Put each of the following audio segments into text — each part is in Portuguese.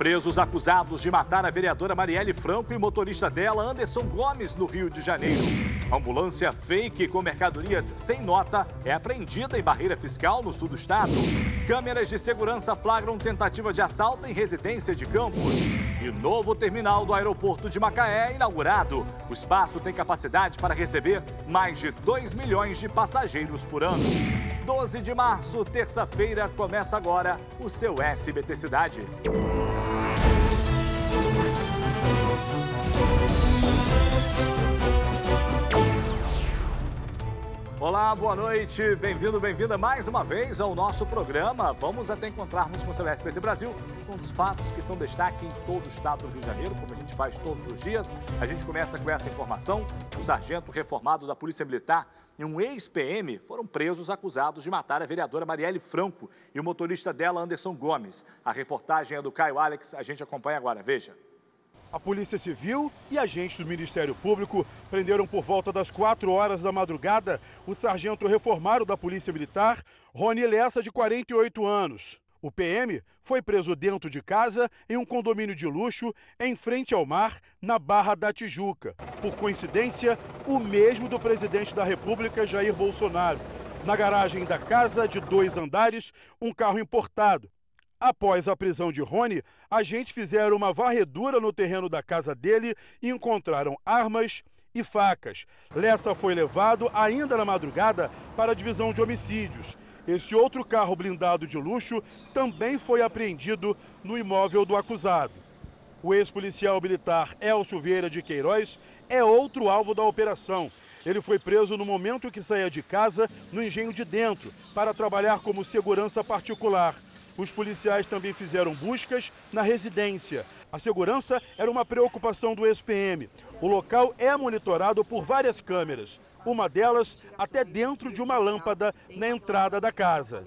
Presos acusados de matar a vereadora Marielle Franco e motorista dela, Anderson Gomes, no Rio de Janeiro. Ambulância fake com mercadorias sem nota é apreendida em barreira fiscal no sul do estado. Câmeras de segurança flagram tentativa de assalto em residência de Campos. E novo terminal do aeroporto de Macaé é inaugurado. O espaço tem capacidade para receber mais de 2 milhões de passageiros por ano. 12 de março, terça-feira, começa agora o seu SBT Cidade. Olá, boa noite, bem-vindo, bem-vinda mais uma vez ao nosso programa. Vamos até encontrarmos com o seu SBT Brasil, um dos fatos que são destaque em todo o estado do Rio de Janeiro, como a gente faz todos os dias. A gente começa com essa informação: o sargento reformado da Polícia Militar e um ex-PM foram presos acusados de matar a vereadora Marielle Franco e o motorista dela, Anderson Gomes. A reportagem é do Caio Alex, a gente acompanha agora, veja. A Polícia Civil e agentes do Ministério Público prenderam por volta das 4 horas da madrugada o sargento reformado da Polícia Militar, Rony Lessa, de 48 anos. O PM foi preso dentro de casa em um condomínio de luxo em frente ao mar, na Barra da Tijuca. Por coincidência, o mesmo do presidente da República, Jair Bolsonaro. Na garagem da casa, de 2 andares, um carro importado. Após a prisão de Rony, agentes fizeram uma varredura no terreno da casa dele e encontraram armas e facas. Lessa foi levado, ainda na madrugada, para a divisão de homicídios. Esse outro carro blindado de luxo também foi apreendido no imóvel do acusado. O ex-policial militar Elcio Vieira de Queiroz é outro alvo da operação. Ele foi preso no momento que saía de casa, no Engenho de Dentro, para trabalhar como segurança particular. Os policiais também fizeram buscas na residência. A segurança era uma preocupação do ex-PM. O local é monitorado por várias câmeras, uma delas até dentro de uma lâmpada na entrada da casa.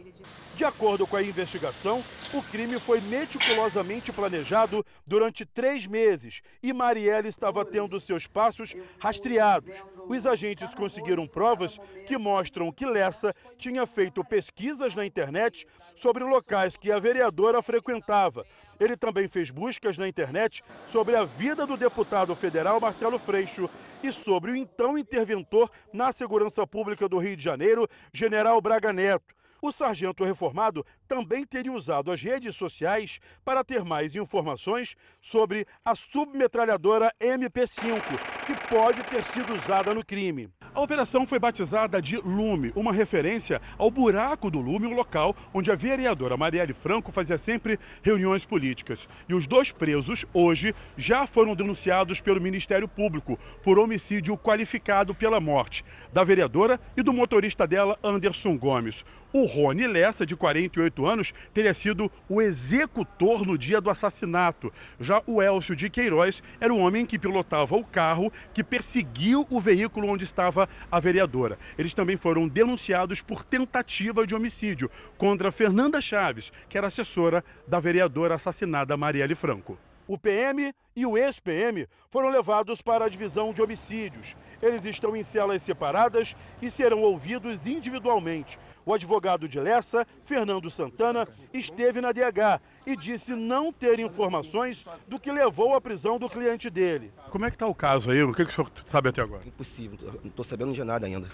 De acordo com a investigação, o crime foi meticulosamente planejado durante 3 meses e Marielle estava tendo seus passos rastreados. Os agentes conseguiram provas que mostram que Lessa tinha feito pesquisas na internet sobre locais que a vereadora frequentava. Ele também fez buscas na internet sobre a vida do deputado federal Marcelo Freixo e sobre o então interventor na Segurança Pública do Rio de Janeiro, General Braga Neto. O sargento reformado também teria usado as redes sociais para ter mais informações sobre a submetralhadora MP5, que pode ter sido usada no crime. A operação foi batizada de Lume, uma referência ao buraco do lume, um local onde a vereadora Marielle Franco fazia sempre reuniões políticas. E os 2 presos, hoje, já foram denunciados pelo Ministério Público por homicídio qualificado pela morte da vereadora e do motorista dela, Anderson Gomes. O Rony Lessa, de 48 anos, teria sido o executor no dia do assassinato. Já o Elcio de Queiroz era o homem que pilotava o carro que perseguiu o veículo onde estava a vereadora. Eles também foram denunciados por tentativa de homicídio contra Fernanda Chaves, que era assessora da vereadora assassinada Marielle Franco. O PM e o ex-PM foram levados para a divisão de homicídios. Eles estão em celas separadas e serão ouvidos individualmente. O advogado de Lessa, Fernando Santana, esteve na DH e disse não ter informações do que levou à prisão do cliente dele. Como é que está o caso aí? O que o senhor sabe até agora? Impossível, não estou sabendo de nada ainda.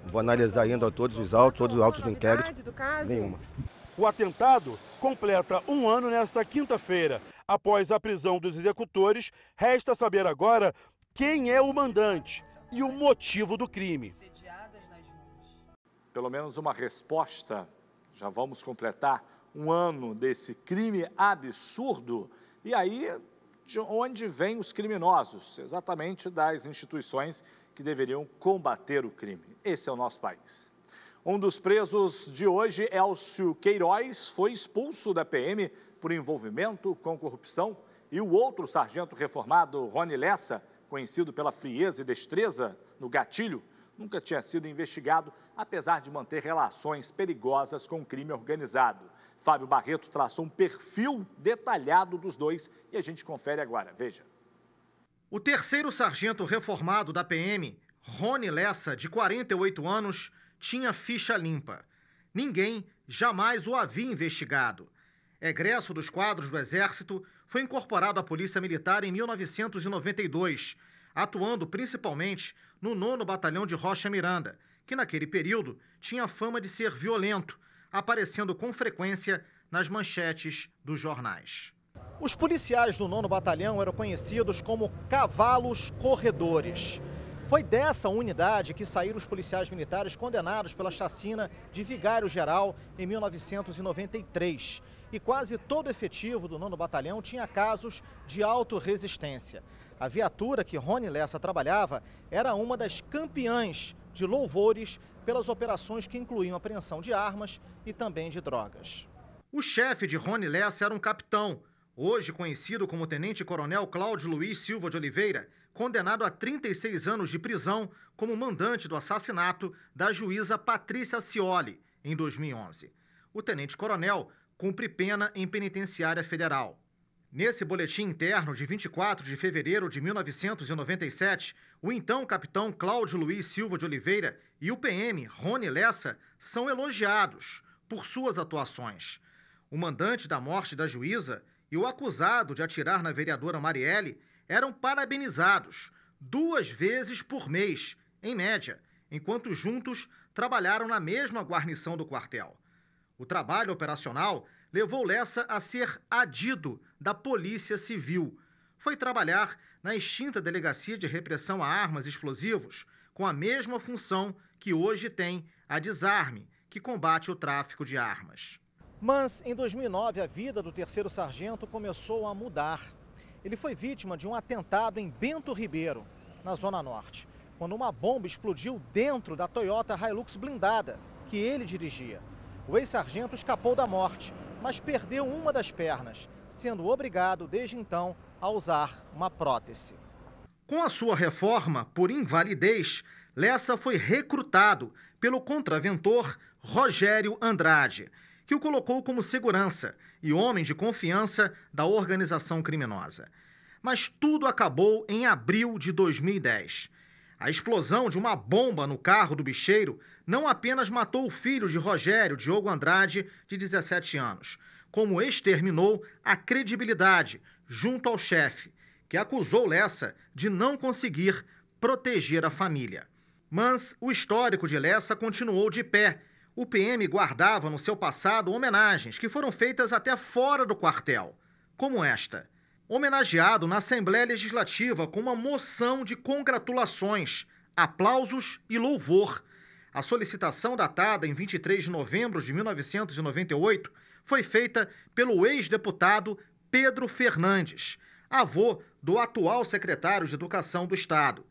Vou analisar ainda todos os autos do inquérito. Nenhuma. O atentado completa 1 ano nesta quinta-feira. Após a prisão dos executores, resta saber agora quem é o mandante e o motivo do crime. Pelo menos uma resposta. Já vamos completar 1 ano desse crime absurdo. E aí, de onde vêm os criminosos? Exatamente das instituições que deveriam combater o crime. Esse é o nosso país. Um dos presos de hoje, Elcio Queiroz, foi expulso da PM por envolvimento com corrupção. E o outro sargento reformado, Rony Lessa, conhecido pela frieza e destreza no gatilho, nunca tinha sido investigado, apesar de manter relações perigosas com o crime organizado. Fábio Barreto traçou um perfil detalhado dos dois e a gente confere agora. Veja. O terceiro sargento reformado da PM, Rony Lessa, de 48 anos, tinha ficha limpa. Ninguém jamais o havia investigado. Egresso dos quadros do Exército, foi incorporado à Polícia Militar em 1992, atuando principalmente no 9º Batalhão de Rocha Miranda, que naquele período tinha fama de ser violento, aparecendo com frequência nas manchetes dos jornais. Os policiais do 9º Batalhão eram conhecidos como cavalos corredores. Foi dessa unidade que saíram os policiais militares condenados pela chacina de Vigário Geral em 1993. E quase todo o efetivo do 9º Batalhão tinha casos de autorresistência. A viatura que Rony Lessa trabalhava era uma das campeãs de louvores pelas operações que incluíam apreensão de armas e também de drogas. O chefe de Rony Lessa era um capitão, hoje conhecido como Tenente-Coronel Cláudio Luiz Silva de Oliveira, condenado a 36 anos de prisão como mandante do assassinato da juíza Patrícia Scioli, em 2011. O tenente-coronel cumpre pena em penitenciária federal. Nesse boletim interno de 24 de fevereiro de 1997, o então capitão Cláudio Luiz Silva de Oliveira e o PM Rony Lessa são elogiados por suas atuações. O mandante da morte da juíza e o acusado de atirar na vereadora Marielle eram parabenizados 2 vezes por mês, em média, enquanto juntos trabalharam na mesma guarnição do quartel. O trabalho operacional levou Lessa a ser adido da Polícia Civil. Foi trabalhar na extinta Delegacia de Repressão a Armas e Explosivos, com a mesma função que hoje tem a Desarme, que combate o tráfico de armas. Mas, em 2009, a vida do 3º sargento começou a mudar. Ele foi vítima de um atentado em Bento Ribeiro, na Zona Norte, quando uma bomba explodiu dentro da Toyota Hilux blindada, que ele dirigia. O ex-sargento escapou da morte, mas perdeu uma das pernas, sendo obrigado, desde então, a usar uma prótese. Com a sua reforma por invalidez, Lessa foi recrutado pelo contraventor Rogério Andrade, que o colocou como segurança e homem de confiança da organização criminosa. Mas tudo acabou em abril de 2010. A explosão de uma bomba no carro do bicheiro não apenas matou o filho de Rogério, Diogo Andrade, de 17 anos, como exterminou a credibilidade junto ao chefe, que acusou Lessa de não conseguir proteger a família. Mas o histórico de Lessa continuou de pé. O PM guardava no seu passado homenagens que foram feitas até fora do quartel, como esta. Homenageado na Assembleia Legislativa com uma moção de congratulações, aplausos e louvor. A solicitação datada em 23 de novembro de 1998 foi feita pelo ex-deputado Pedro Fernandes, avô do atual secretário de Educação do Estado.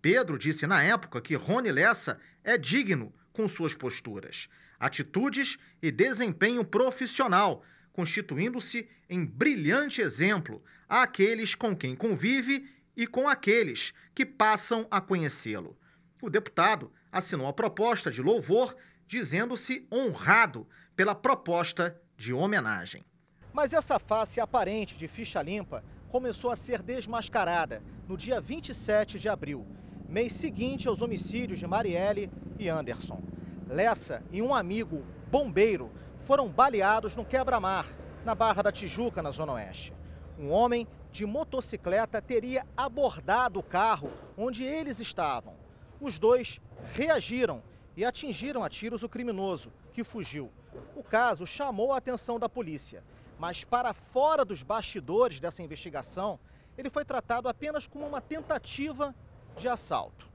Pedro disse na época que Rony Lessa é digno com suas posturas, atitudes e desempenho profissional, constituindo-se em brilhante exemplo àqueles com quem convive e com aqueles que passam a conhecê-lo. O deputado assinou a proposta de louvor, dizendo-se honrado pela proposta de homenagem. Mas essa face aparente de ficha limpa começou a ser desmascarada no dia 27 de abril, mês seguinte aos homicídios de Marielle e Anderson. Lessa e um amigo bombeiro foram baleados no quebra-mar, na Barra da Tijuca, na Zona Oeste. Um homem de motocicleta teria abordado o carro onde eles estavam. Os dois reagiram e atingiram a tiros o criminoso, que fugiu. O caso chamou a atenção da polícia, mas para fora dos bastidores dessa investigação, ele foi tratado apenas como uma tentativa de assalto.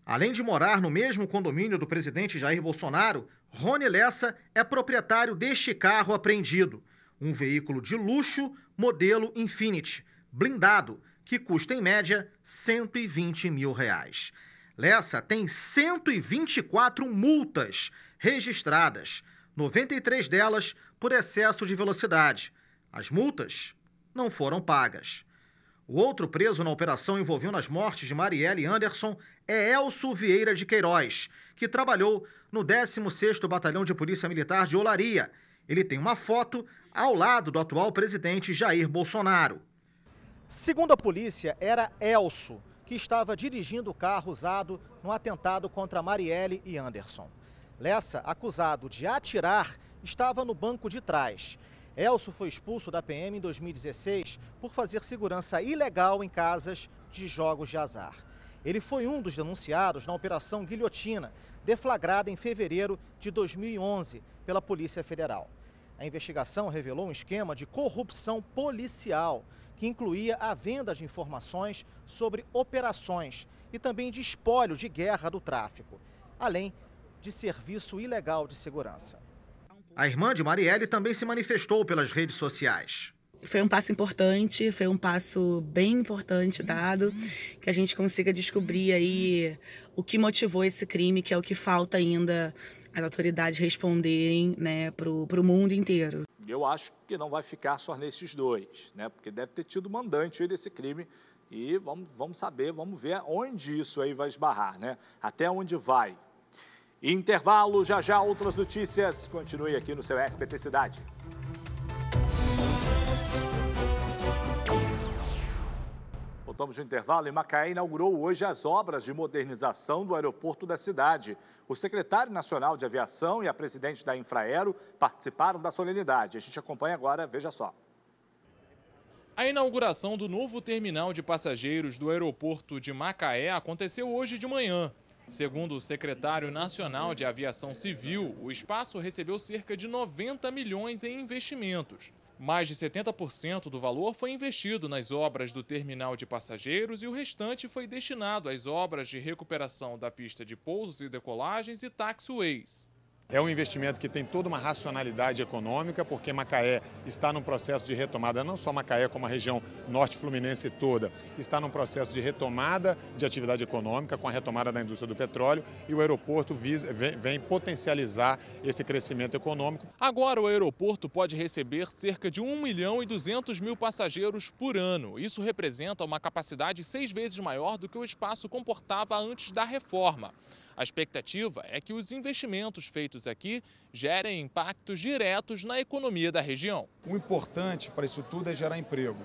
Além de morar no mesmo condomínio do presidente Jair Bolsonaro, Rony Lessa é proprietário deste carro apreendido, um veículo de luxo modelo Infiniti, blindado, que custa em média R$120 mil. Lessa tem 124 multas registradas, 93 delas por excesso de velocidade. As multas não foram pagas. O outro preso na operação envolvendo as mortes de Marielle e Anderson é Elcio Vieira de Queiroz, que trabalhou no 16º Batalhão de Polícia Militar de Olaria. Ele tem uma foto ao lado do atual presidente Jair Bolsonaro. Segundo a polícia, era Elcio que estava dirigindo o carro usado no atentado contra Marielle e Anderson. Lessa, acusado de atirar, estava no banco de trás. Elcio foi expulso da PM em 2016 por fazer segurança ilegal em casas de jogos de azar. Ele foi um dos denunciados na Operação Guilhotina, deflagrada em fevereiro de 2011 pela Polícia Federal. A investigação revelou um esquema de corrupção policial que incluía a venda de informações sobre operações e também de espólio de guerra do tráfico, além de serviço ilegal de segurança. A irmã de Marielle também se manifestou pelas redes sociais. Foi um passo importante, foi um passo bem importante dado, que a gente consiga descobrir aí o que motivou esse crime, que é o que falta ainda as autoridades responderem, né, para o mundo inteiro. Eu acho que não vai ficar só nesses dois, né, porque deve ter tido mandante aí desse crime e vamos saber, vamos ver onde isso aí vai esbarrar, né, até onde vai. Intervalo, já outras notícias, continue aqui no seu SBT Cidade. Voltamos no intervalo e Macaé inaugurou hoje as obras de modernização do aeroporto da cidade. O secretário nacional de aviação e a presidente da Infraero participaram da solenidade. A gente acompanha agora, veja só. A inauguração do novo terminal de passageiros do aeroporto de Macaé aconteceu hoje de manhã. Segundo o secretário nacional de aviação civil, o espaço recebeu cerca de 90 milhões em investimentos. Mais de 70% do valor foi investido nas obras do terminal de passageiros e o restante foi destinado às obras de recuperação da pista de pousos e decolagens e taxiways. É um investimento que tem toda uma racionalidade econômica, porque Macaé está num processo de retomada, não só Macaé, como a região norte fluminense toda, está num processo de retomada de atividade econômica, com a retomada da indústria do petróleo, e o aeroporto vem potencializar esse crescimento econômico. Agora o aeroporto pode receber cerca de 1.200.000 passageiros por ano. Isso representa uma capacidade 6 vezes maior do que o espaço comportava antes da reforma. A expectativa é que os investimentos feitos aqui gerem impactos diretos na economia da região. O importante para isso tudo é gerar emprego,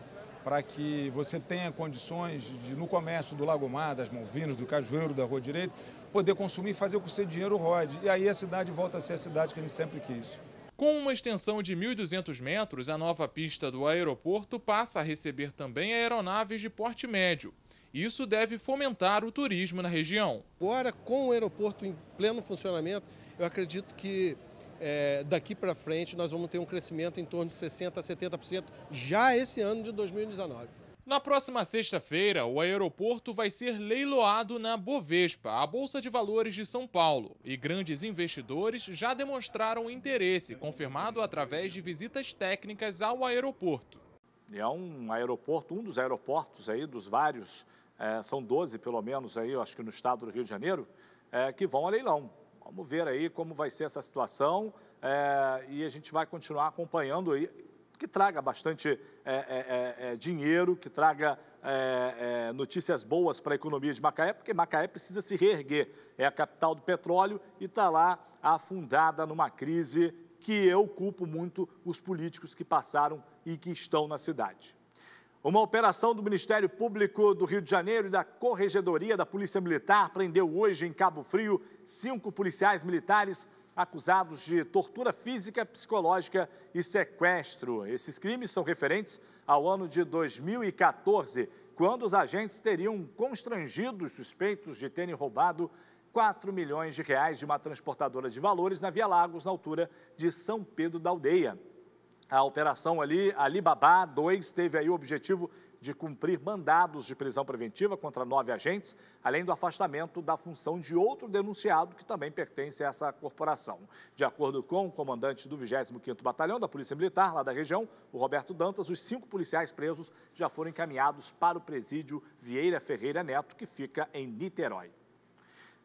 para que você tenha condições de, no comércio do Lago Mar, das Malvinas, do Cajueiro, da Rua Direita, poder consumir e fazer com que o seu dinheiro rode. E aí a cidade volta a ser a cidade que a gente sempre quis. Com uma extensão de 1.200 metros, a nova pista do aeroporto passa a receber também aeronaves de porte médio. Isso deve fomentar o turismo na região. Agora, com o aeroporto em pleno funcionamento, eu acredito que daqui para frente nós vamos ter um crescimento em torno de 60% a 70% já esse ano de 2019. Na próxima sexta-feira, o aeroporto vai ser leiloado na Bovespa, a Bolsa de Valores de São Paulo. E grandes investidores já demonstraram interesse, confirmado através de visitas técnicas ao aeroporto. É um aeroporto, um dos aeroportos aí, dos vários, são 12 pelo menos aí, eu acho que no estado do Rio de Janeiro, que vão a leilão. Vamos ver aí como vai ser essa situação e a gente vai continuar acompanhando aí, que traga bastante dinheiro, que traga notícias boas para a economia de Macaé, porque Macaé precisa se reerguer. É a capital do petróleo e está lá afundada numa crise que eu culpo muito os políticos que passaram e que estão na cidade. Uma operação do Ministério Público do Rio de Janeiro e da Corregedoria da Polícia Militar prendeu hoje em Cabo Frio 5 policiais militares acusados de tortura física, psicológica e sequestro. Esses crimes são referentes ao ano de 2014, quando os agentes teriam constrangido os suspeitos de terem roubado 4 milhões de reais de uma transportadora de valores na Via Lagos, na altura de São Pedro da Aldeia. A operação Alibaba 2 teve aí o objetivo de cumprir mandados de prisão preventiva contra 9 agentes, além do afastamento da função de outro denunciado que também pertence a essa corporação. De acordo com o comandante do 25º Batalhão da Polícia Militar, lá da região, o Roberto Dantas, os 5 policiais presos já foram encaminhados para o presídio Vieira Ferreira Neto, que fica em Niterói.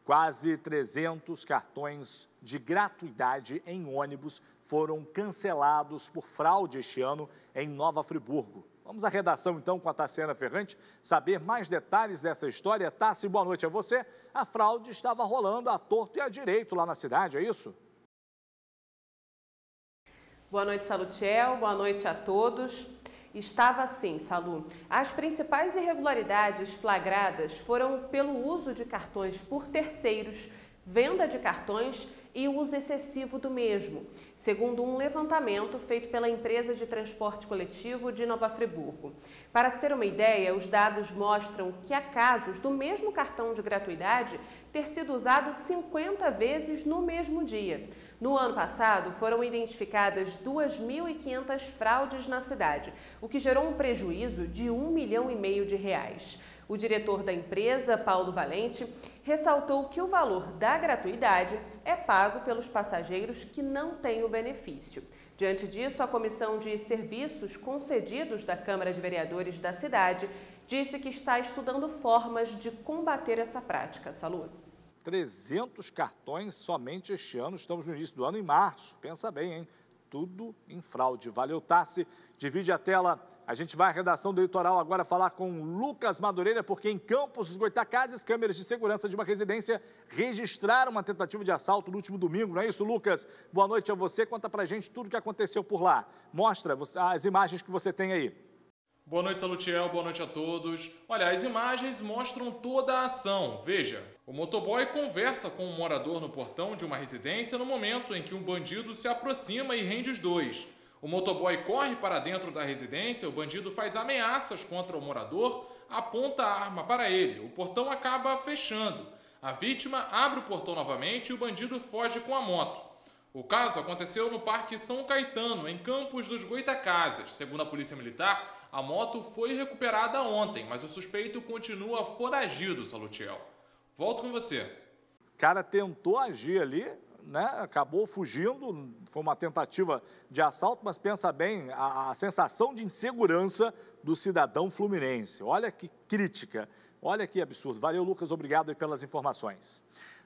Quase 300 cartões de gratuidade em ônibus foram cancelados por fraude este ano em Nova Friburgo. Vamos à redação, então, com a Tassiana Ferrante, saber mais detalhes dessa história. Tassi, boa noite a você. A fraude estava rolando à torto e à direito lá na cidade, é isso? Boa noite, Salutiel. Boa noite a todos. Estava assim, Salu. As principais irregularidades flagradas foram pelo uso de cartões por terceiros, venda de cartões e o uso excessivo do mesmo. segundo um levantamento feito pela empresa de transporte coletivo de Nova Friburgo. Para se ter uma ideia, os dados mostram que há casos do mesmo cartão de gratuidade ter sido usado 50 vezes no mesmo dia. No ano passado, foram identificadas 2.500 fraudes na cidade, o que gerou um prejuízo de R$ 1,5 milhão de reais. O diretor da empresa, Paulo Valente, ressaltou que o valor da gratuidade é pago pelos passageiros que não têm o benefício. Diante disso, a Comissão de Serviços Concedidos da Câmara de Vereadores da cidade disse que está estudando formas de combater essa prática. Salu. 300 cartões somente este ano, estamos no início do ano, em março. Pensa bem, hein? Tudo em fraude. Valeu, Tassi. Divide a tela. A gente vai à redação do Litoral agora falar com Lucas Madureira, porque em Campos dos Goitacazes, câmeras de segurança de uma residência registraram uma tentativa de assalto no último domingo. Não é isso, Lucas? Boa noite a você. Conta pra gente tudo o que aconteceu por lá. Mostra as imagens que você tem aí. Boa noite, Salutiel. Boa noite a todos. Olha, as imagens mostram toda a ação. Veja, o motoboy conversa com um morador no portão de uma residência no momento em que um bandido se aproxima e rende os dois. O motoboy corre para dentro da residência, o bandido faz ameaças contra o morador, aponta a arma para ele. O portão acaba fechando. A vítima abre o portão novamente e o bandido foge com a moto. O caso aconteceu no Parque São Caetano, em Campos dos Goitacazes. Segundo a Polícia Militar, a moto foi recuperada ontem, mas o suspeito continua foragido, Salutiel. Volto com você. O cara tentou agir ali, né? Acabou fugindo, foi uma tentativa de assalto, mas pensa bem, a sensação de insegurança do cidadão fluminense. Olha que crítica, olha que absurdo. Valeu, Lucas, obrigado aí pelas informações.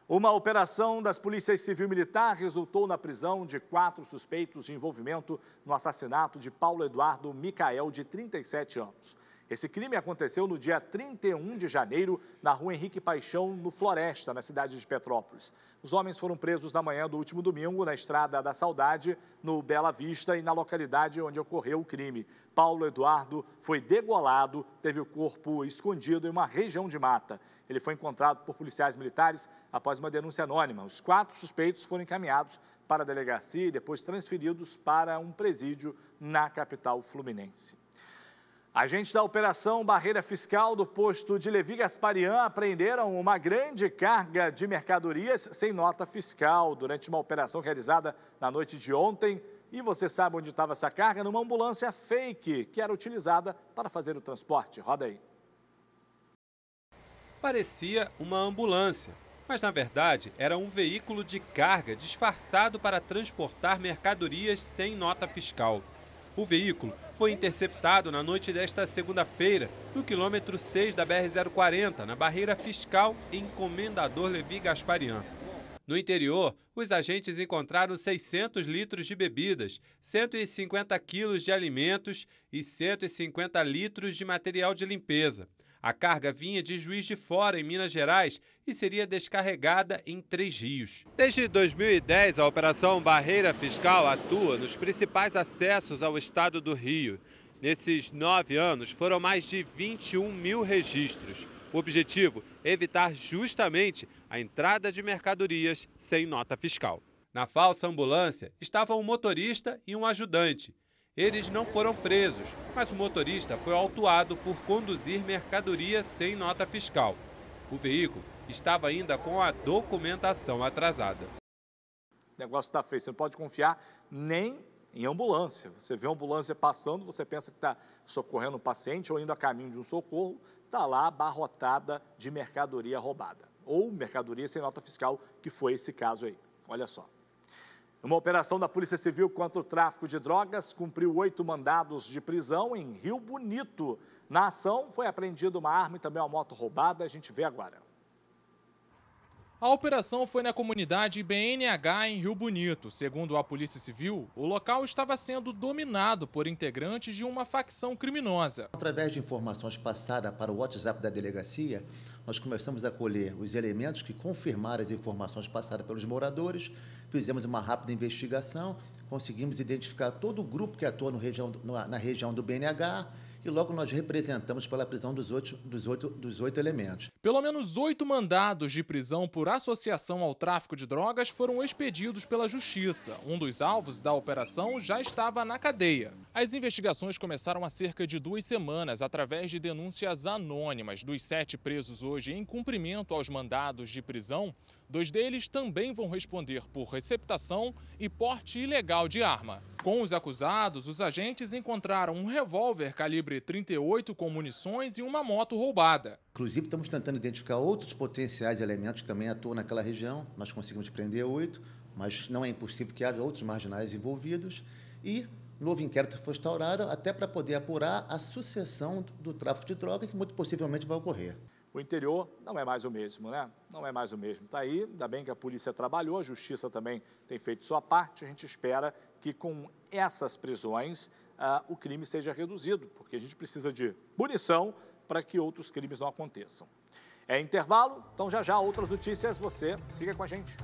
Uma operação das polícias civil e militar resultou na prisão de 4 suspeitos de envolvimento no assassinato de Paulo Eduardo Micael, de 37 anos. Esse crime aconteceu no dia 31 de janeiro, na rua Henrique Paixão, no Floresta, na cidade de Petrópolis. Os homens foram presos na manhã do último domingo, na Estrada da Saudade, no Bela Vista e na localidade onde ocorreu o crime. Paulo Eduardo foi degolado, teve o corpo escondido em uma região de mata. Ele foi encontrado por policiais militares após uma denúncia anônima. Os 4 suspeitos foram encaminhados para a delegacia e depois transferidos para um presídio na capital fluminense. Agentes da Operação Barreira Fiscal do posto de Levi Gasparian apreenderam uma grande carga de mercadorias sem nota fiscal durante uma operação realizada na noite de ontem. E você sabe onde estava essa carga? Numa ambulância fake, que era utilizada para fazer o transporte. Roda aí. Parecia uma ambulância, mas na verdade era um veículo de carga disfarçado para transportar mercadorias sem nota fiscal. O veículo foi interceptado na noite desta segunda-feira, no quilômetro 6 da BR-040, na Barreira Fiscal, em Comendador Levi Gasparian. No interior, os agentes encontraram 600 litros de bebidas, 150 quilos de alimentos e 150 litros de material de limpeza. A carga vinha de Juiz de Fora, em Minas Gerais, e seria descarregada em 3 rios. Desde 2010, a Operação Barreira Fiscal atua nos principais acessos ao estado do Rio. Nesses 9 anos, foram mais de 21 mil registros. O objetivo é evitar justamente a entrada de mercadorias sem nota fiscal. Na falsa ambulância estavam um motorista e um ajudante. Eles não foram presos, mas o motorista foi autuado por conduzir mercadoria sem nota fiscal. O veículo estava ainda com a documentação atrasada. O negócio está feio, você não pode confiar nem em ambulância. Você vê uma ambulância passando, você pensa que está socorrendo um paciente ou indo a caminho de um socorro, está lá abarrotada de mercadoria roubada. Ou mercadoria sem nota fiscal, que foi esse caso aí. Olha só. Uma operação da Polícia Civil contra o tráfico de drogas cumpriu 8 mandados de prisão em Rio Bonito. Na ação foi apreendida uma arma e também uma moto roubada. A gente vê agora. A operação foi na comunidade BNH em Rio Bonito. Segundo a Polícia Civil, o local estava sendo dominado por integrantes de uma facção criminosa. Através de informações passadas para o WhatsApp da delegacia, nós começamos a colher os elementos que confirmaram as informações passadas pelos moradores, fizemos uma rápida investigação, conseguimos identificar todo o grupo que atua na região do BNH e logo nós representamos pela prisão dos oito elementos. Pelo menos 8 mandados de prisão por associação ao tráfico de drogas foram expedidos pela Justiça. Um dos alvos da operação já estava na cadeia. As investigações começaram há cerca de 2 semanas, através de denúncias anônimas. Dos 7 presos hoje em cumprimento aos mandados de prisão, 2 deles também vão responder por receptação e porte ilegal de arma. Com os acusados, os agentes encontraram um revólver calibre 38 com munições e uma moto roubada. Inclusive, estamos tentando identificar outros potenciais elementos que também atuam naquela região. Nós conseguimos prender 8, mas não é impossível que haja outros marginais envolvidos. E novo inquérito foi instaurado até para poder apurar a sucessão do tráfico de droga, que muito possivelmente vai ocorrer. O interior não é mais o mesmo, né? Não é mais o mesmo. Está aí, ainda bem que a polícia trabalhou, a justiça também tem feito sua parte. A gente espera que com essas prisões o crime seja reduzido, porque a gente precisa de punição para que outros crimes não aconteçam. É intervalo, então já outras notícias, você siga com a gente.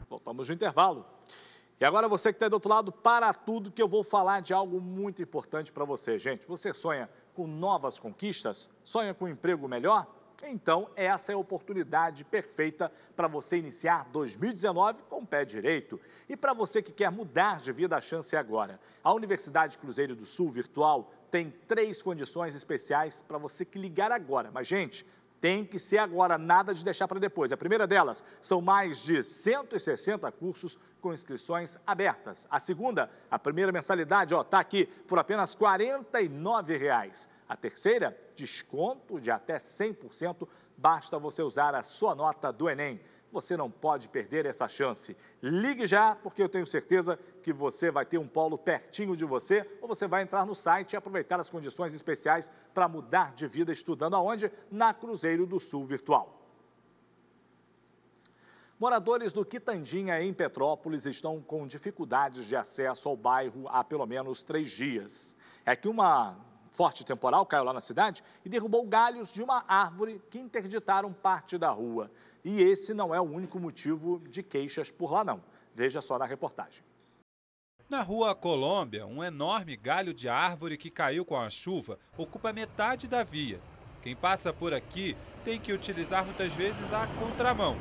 Voltamos no intervalo. E agora você que está do outro lado, para tudo que eu vou falar de algo muito importante para você, gente. Você sonha com novas conquistas? Sonha com um emprego melhor? Então, essa é a oportunidade perfeita para você iniciar 2019 com o pé direito. E para você que quer mudar de vida, a chance é agora. A Universidade Cruzeiro do Sul Virtual tem 3 condições especiais para você que ligar agora. Mas, gente, tem que ser agora, nada de deixar para depois. A primeira delas, são mais de 160 cursos com inscrições abertas. A segunda, a primeira mensalidade, está aqui, por apenas R$ 49,00. A terceira, desconto de até 100%, basta você usar a sua nota do Enem. Você não pode perder essa chance. Ligue já, porque eu tenho certeza que você vai ter um polo pertinho de você, ou você vai entrar no site e aproveitar as condições especiais para mudar de vida estudando aonde? Na Cruzeiro do Sul Virtual. Moradores do Quitandinha, em Petrópolis, estão com dificuldades de acesso ao bairro há pelo menos 3 dias. É que uma forte temporal caiu lá na cidade e derrubou galhos de uma árvore que interditaram parte da rua. E esse não é o único motivo de queixas por lá, não. Veja só na reportagem. Na rua Colômbia, um enorme galho de árvore que caiu com a chuva ocupa metade da via. Quem passa por aqui tem que utilizar muitas vezes a contramão.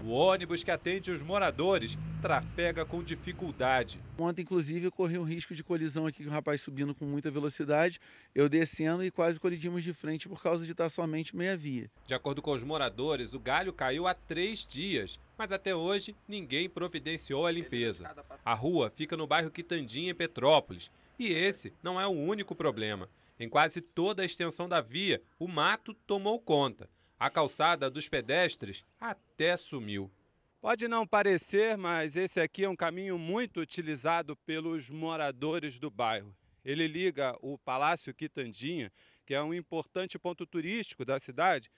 O ônibus que atende os moradores trafega com dificuldade. Ontem, inclusive, eu corri um risco de colisão aqui com o rapaz subindo com muita velocidade, eu descendo e quase colidimos de frente por causa de estar somente meia via. De acordo com os moradores, o galho caiu há 3 dias, mas até hoje ninguém providenciou a limpeza. A rua fica no bairro Quitandinha, em Petrópolis, e esse não é o único problema. Em quase toda a extensão da via, o mato tomou conta. A calçada dos pedestres até sumiu. Pode não parecer, mas esse aqui é um caminho muito utilizado pelos moradores do bairro. Ele liga o Palácio Quitandinha, que é um importante ponto turístico da cidade,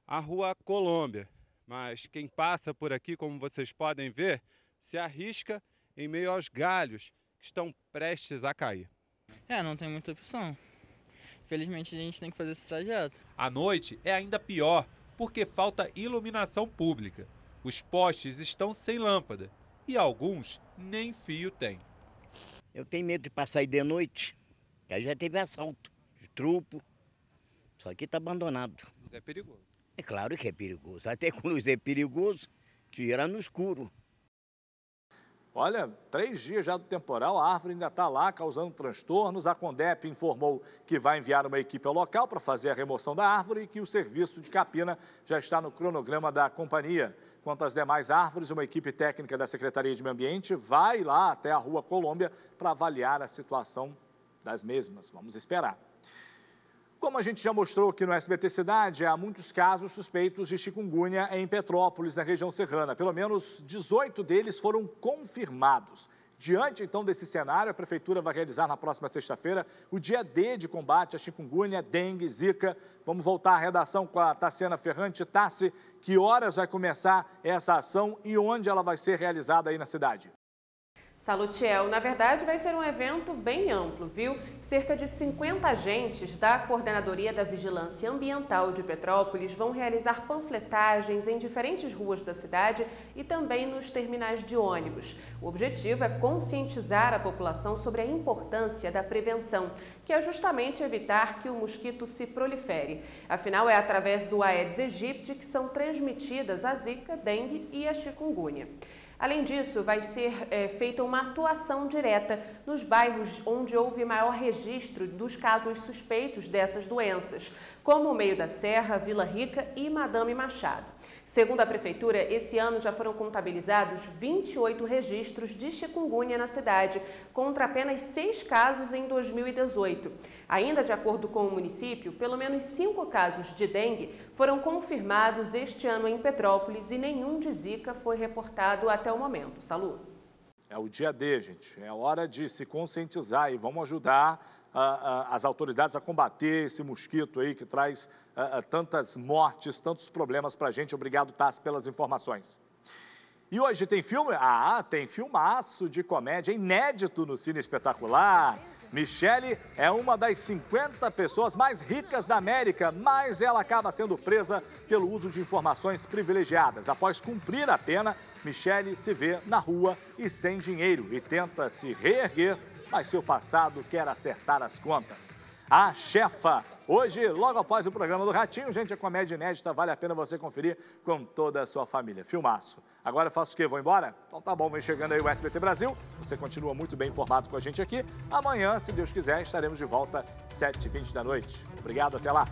à Rua Colômbia. Mas quem passa por aqui, como vocês podem ver, se arrisca em meio aos galhos que estão prestes a cair. Não tem muita opção. Infelizmente, a gente tem que fazer esse trajeto. À noite é ainda pior, porque falta iluminação pública. Os postes estão sem lâmpada e alguns nem fio têm. Eu tenho medo de passar aí de noite, que aí já teve assalto, de trupo. Só que está abandonado. Mas é perigoso. É claro que é perigoso. Até com luz é perigoso, tira no escuro. Olha, 3 dias já do temporal, a árvore ainda está lá causando transtornos. A Condep informou que vai enviar uma equipe ao local para fazer a remoção da árvore e que o serviço de capina já está no cronograma da companhia. Quanto às demais árvores, uma equipe técnica da Secretaria de Meio Ambiente vai lá até a Rua Colômbia para avaliar a situação das mesmas. Vamos esperar. Como a gente já mostrou aqui no SBT Cidade, há muitos casos suspeitos de chikungunya em Petrópolis, na região serrana. Pelo menos 18 deles foram confirmados. Diante, então, desse cenário, a Prefeitura vai realizar na próxima sexta-feira o dia D de combate à chikungunya, dengue, zika. Vamos voltar à redação com a Tassiana Ferrante. Tassi, que horas vai começar essa ação e onde ela vai ser realizada aí na cidade? Salutiel, na verdade vai ser um evento bem amplo, viu? Cerca de 50 agentes da Coordenadoria da Vigilância Ambiental de Petrópolis vão realizar panfletagens em diferentes ruas da cidade e também nos terminais de ônibus. O objetivo é conscientizar a população sobre a importância da prevenção, que é justamente evitar que o mosquito se prolifere. Afinal, é através do Aedes aegypti que são transmitidas a zika, dengue e a chikungunya. Além disso, vai ser feita uma atuação direta nos bairros onde houve maior registro dos casos suspeitos dessas doenças, como o Meio da Serra, Vila Rica e Madame Machado. Segundo a Prefeitura, esse ano já foram contabilizados 28 registros de chikungunya na cidade, contra apenas 6 casos em 2018. Ainda de acordo com o município, pelo menos 5 casos de dengue foram confirmados este ano em Petrópolis e nenhum de zika foi reportado até o momento. Salu. É o dia D, gente. É hora de se conscientizar e vamos ajudar as autoridades a combater esse mosquito aí que traz tantas mortes, tantos problemas para a gente. Obrigado, Tassi, pelas informações. E hoje tem filme? Tem filmaço de comédia inédito no Cine Espetacular. Michele é uma das 50 pessoas mais ricas da América, mas ela acaba sendo presa pelo uso de informações privilegiadas. Após cumprir a pena, Michele se vê na rua e sem dinheiro e tenta se reerguer, mas seu passado quer acertar as contas. A Chefa, hoje, logo após o programa do Ratinho, gente, a comédia inédita, vale a pena você conferir com toda a sua família. Filmaço. Agora eu faço o quê? Vou embora? Então tá bom, vem chegando aí o SBT Brasil. Você continua muito bem informado com a gente aqui. Amanhã, se Deus quiser, estaremos de volta às 7h20 da noite. Obrigado, até lá.